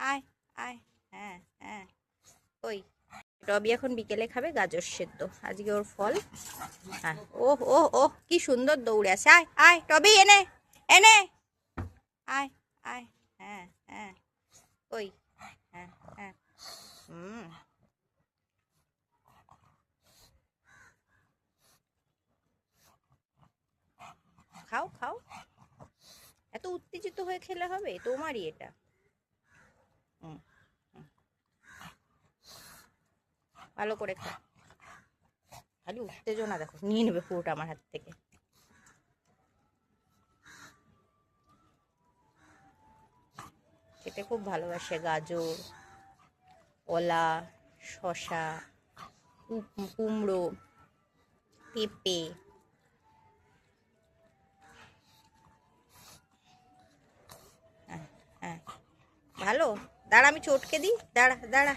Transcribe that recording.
আয় আয়। হ্যাঁ হ্যাঁ। ওই টবি এখন বিকেলে খাবে গাজর সেদ্ধ, আজকে ওর ফল। হ্যাঁ, ওহ ওহ ওহ, কি সুন্দর দৌড়ে আসে। আয় আয় টবি, এনে এনে আয় আয়। হ্যাঁ হ্যাঁ। ওই হ্যাঁ হ্যাঁ। হুম। খাও খাও, এত উত্তেজিত হয়ে খেলে হবে? তোমারই এটা। হুম, ভালো করে খাও। খালি উত্তেজনা দেখো, নিয়ে নেবে পুরোটা আমার হাত থেকে। খেতে খুব ভালোবাসে গাজর, কলা, শশা, কুমড়ো, পেঁপে। হ্যাঁ হ্যাঁ। ভালো। দাঁড়া, আমি চটকে দিই, দাঁড়া দাঁড়া।